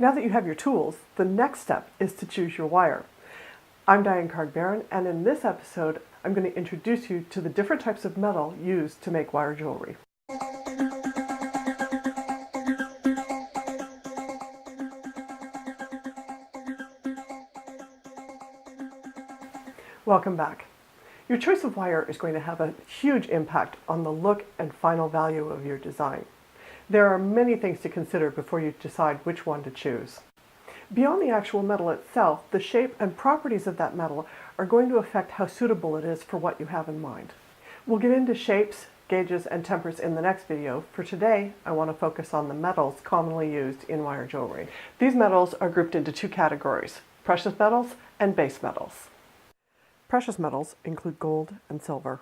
Now that you have your tools, the next step is to choose your wire. I'm Diane Card-Barron, and in this episode, I'm going to introduce you to the different types of metal used to make wire jewelry. Welcome back. Your choice of wire is going to have a huge impact on the look and final value of your design. There are many things to consider before you decide which one to choose. Beyond the actual metal itself, the shape and properties of that metal are going to affect how suitable it is for what you have in mind. We'll get into shapes, gauges, and tempers in the next video. For today, I want to focus on the metals commonly used in wire jewelry. These metals are grouped into two categories: precious metals and base metals. Precious metals include gold and silver.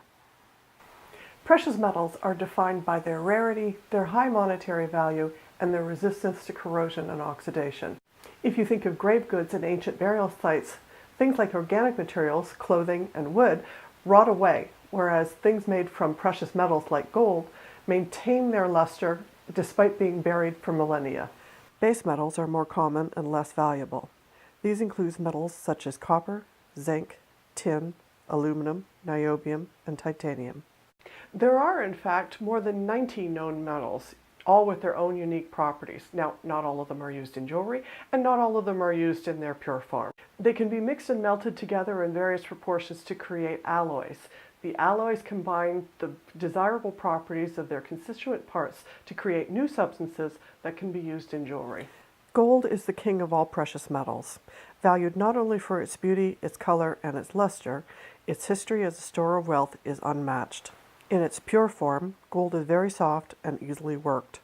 Precious metals are defined by their rarity, their high monetary value, and their resistance to corrosion and oxidation. If you think of grave goods and ancient burial sites, things like organic materials, clothing, and wood rot away, whereas things made from precious metals like gold maintain their luster despite being buried for millennia. Base metals are more common and less valuable. These include metals such as copper, zinc, tin, aluminum, niobium, and titanium. There are, in fact, more than 90 known metals, all with their own unique properties. Now, not all of them are used in jewelry, and not all of them are used in their pure form. They can be mixed and melted together in various proportions to create alloys. The alloys combine the desirable properties of their constituent parts to create new substances that can be used in jewelry. Gold is the king of all precious metals. Valued not only for its beauty, its color, and its luster, its history as a store of wealth is unmatched. In its pure form, gold is very soft and easily worked.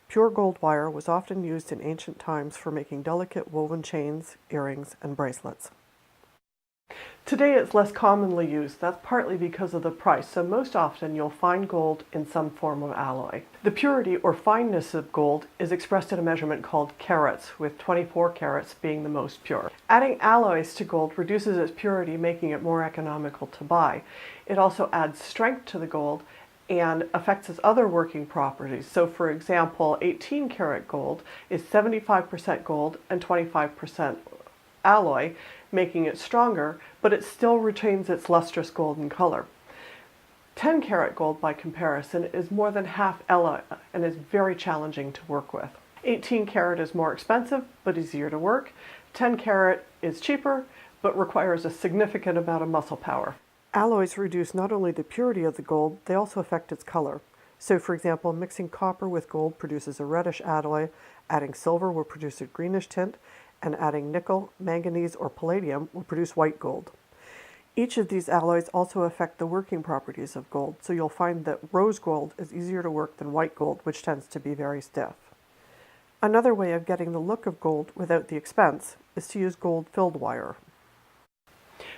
Pure gold wire was often used in ancient times for making delicate woven chains, earrings, and bracelets. Today it's less commonly used. That's partly because of the price, so most often you'll find gold in some form of alloy. The purity or fineness of gold is expressed in a measurement called carats, with 24 carats being the most pure. Adding alloys to gold reduces its purity, making it more economical to buy. It also adds strength to the gold and affects its other working properties. So for example, 18 karat gold is 75% gold and 25% alloy, making it stronger, but it still retains its lustrous golden color. 10 karat gold, by comparison, is more than half alloy and is very challenging to work with. 18 karat is more expensive, but easier to work. 10 karat is cheaper, but requires a significant amount of muscle power. Alloys reduce not only the purity of the gold, they also affect its color. So for example, mixing copper with gold produces a reddish alloy, adding silver will produce a greenish tint, and adding nickel, manganese, or palladium will produce white gold. Each of these alloys also affect the working properties of gold, so you'll find that rose gold is easier to work than white gold, which tends to be very stiff. Another way of getting the look of gold without the expense is to use gold-filled wire.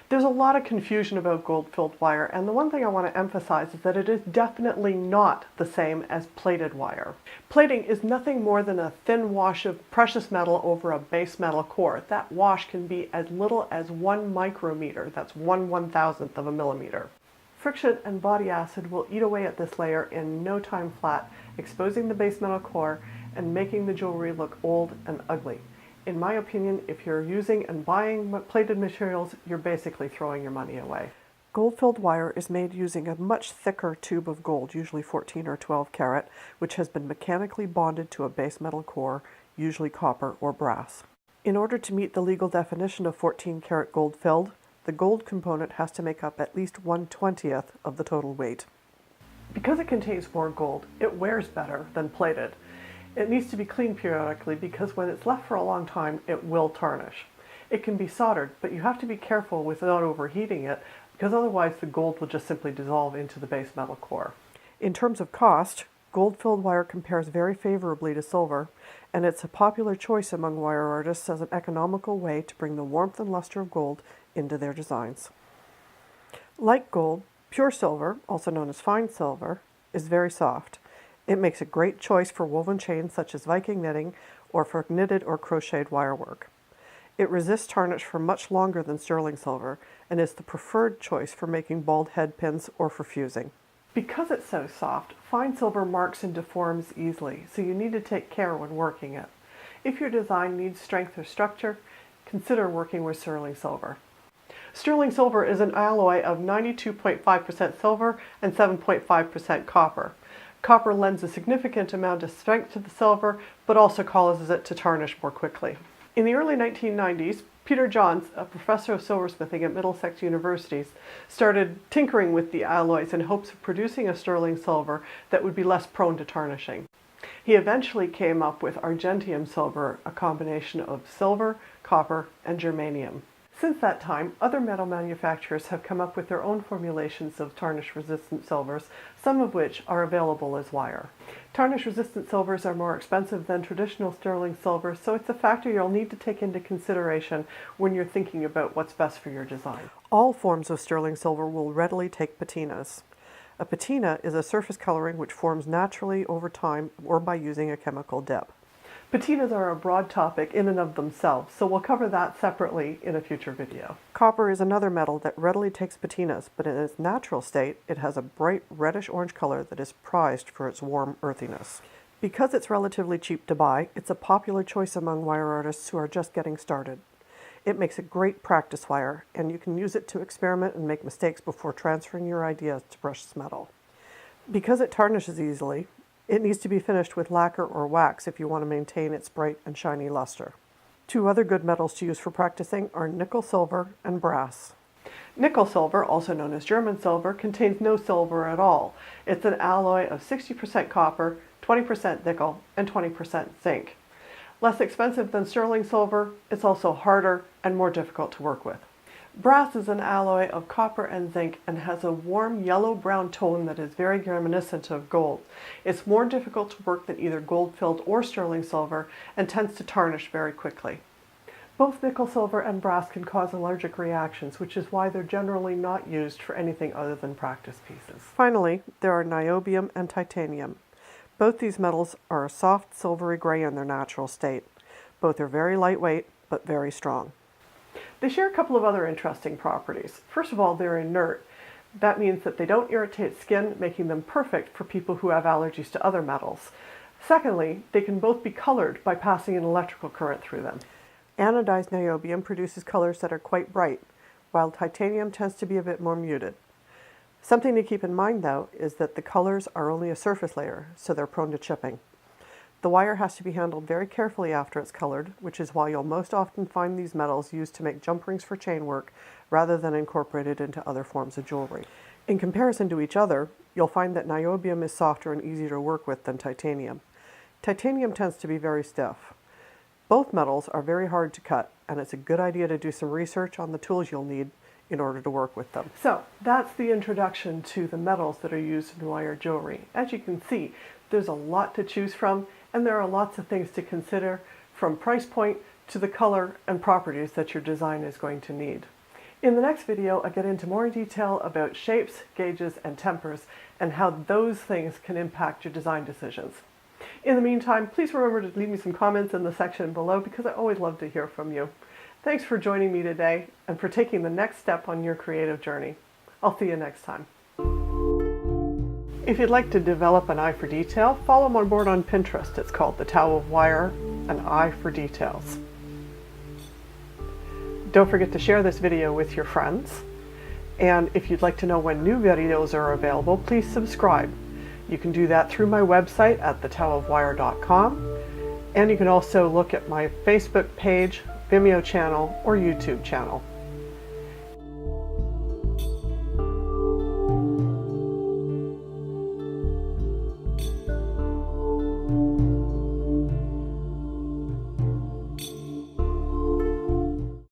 There's a lot of confusion about gold-filled wire, and the one thing I want to emphasize is that it is definitely not the same as plated wire. Plating is nothing more than a thin wash of precious metal over a base metal core. That wash can be as little as 1 micrometer, that's 1/1000th of a millimeter. Friction and body acid will eat away at this layer in no time flat, exposing the base metal core and making the jewelry look old and ugly. In my opinion, if you're using and buying plated materials, you're basically throwing your money away. Gold-filled wire is made using a much thicker tube of gold, usually 14 or 12 karat, which has been mechanically bonded to a base metal core, usually copper or brass. In order to meet the legal definition of 14 karat gold filled, the gold component has to make up at least 1/20th of the total weight. Because it contains more gold, it wears better than plated. It needs to be cleaned periodically because when it's left for a long time, it will tarnish. It can be soldered, but you have to be careful with not overheating it because otherwise the gold will just simply dissolve into the base metal core. In terms of cost, gold-filled wire compares very favorably to silver, and it's a popular choice among wire artists as an economical way to bring the warmth and luster of gold into their designs. Like gold, pure silver, also known as fine silver, is very soft. It makes a great choice for woven chains such as Viking knitting or for knitted or crocheted wire work. It resists tarnish for much longer than sterling silver and is the preferred choice for making bald head pins or for fusing. Because it's so soft, fine silver marks and deforms easily, so you need to take care when working it. If your design needs strength or structure, consider working with sterling silver. Sterling silver is an alloy of 92.5% silver and 7.5% copper. Copper lends a significant amount of strength to the silver, but also causes it to tarnish more quickly. In the early 1990s, Peter Johns, a professor of silversmithing at Middlesex University, started tinkering with the alloys in hopes of producing a sterling silver that would be less prone to tarnishing. He eventually came up with Argentium silver, a combination of silver, copper, and germanium. Since that time, other metal manufacturers have come up with their own formulations of tarnish-resistant silvers, some of which are available as wire. Tarnish-resistant silvers are more expensive than traditional sterling silver, so it's a factor you'll need to take into consideration when you're thinking about what's best for your design. All forms of sterling silver will readily take patinas. A patina is a surface coloring which forms naturally over time or by using a chemical dip. Patinas are a broad topic in and of themselves, so we'll cover that separately in a future video. Copper is another metal that readily takes patinas, but in its natural state, it has a bright reddish-orange color that is prized for its warm earthiness. Because it's relatively cheap to buy, it's a popular choice among wire artists who are just getting started. It makes a great practice wire, and you can use it to experiment and make mistakes before transferring your ideas to brushed metal. Because it tarnishes easily, it needs to be finished with lacquer or wax if you want to maintain its bright and shiny luster. Two other good metals to use for practicing are nickel silver and brass. Nickel silver, also known as German silver, contains no silver at all. It's an alloy of 60% copper, 20% nickel, and 20% zinc. Less expensive than sterling silver, it's also harder and more difficult to work with. Brass is an alloy of copper and zinc and has a warm yellow-brown tone that is very reminiscent of gold. It's more difficult to work than either gold-filled or sterling silver and tends to tarnish very quickly. Both nickel silver and brass can cause allergic reactions, which is why they're generally not used for anything other than practice pieces. Finally, there are niobium and titanium. Both these metals are a soft silvery gray in their natural state. Both are very lightweight, but very strong. They share a couple of other interesting properties. First of all, they're inert. That means that they don't irritate skin, making them perfect for people who have allergies to other metals. Secondly, they can both be colored by passing an electrical current through them. Anodized niobium produces colors that are quite bright, while titanium tends to be a bit more muted. Something to keep in mind, though, is that the colors are only a surface layer, so they're prone to chipping. The wire has to be handled very carefully after it's colored, which is why you'll most often find these metals used to make jump rings for chain work rather than incorporated into other forms of jewelry. In comparison to each other, you'll find that niobium is softer and easier to work with than titanium. Titanium tends to be very stiff. Both metals are very hard to cut, and it's a good idea to do some research on the tools you'll need in order to work with them. So that's the introduction to the metals that are used in wire jewelry. As you can see, there's a lot to choose from, and there are lots of things to consider, from price point to the color and properties that your design is going to need. In the next video, I get into more detail about shapes, gauges, and tempers, and how those things can impact your design decisions. In the meantime, please remember to leave me some comments in the section below because I always love to hear from you. Thanks for joining me today and for taking the next step on your creative journey. I'll see you next time. If you'd like to develop an eye for detail, follow me on board on Pinterest. It's called The Tao of Wire, an eye for details. Don't forget to share this video with your friends. And if you'd like to know when new videos are available, please subscribe. You can do that through my website at thetaoofwire.com. And you can also look at my Facebook page, Vimeo channel, or YouTube channel.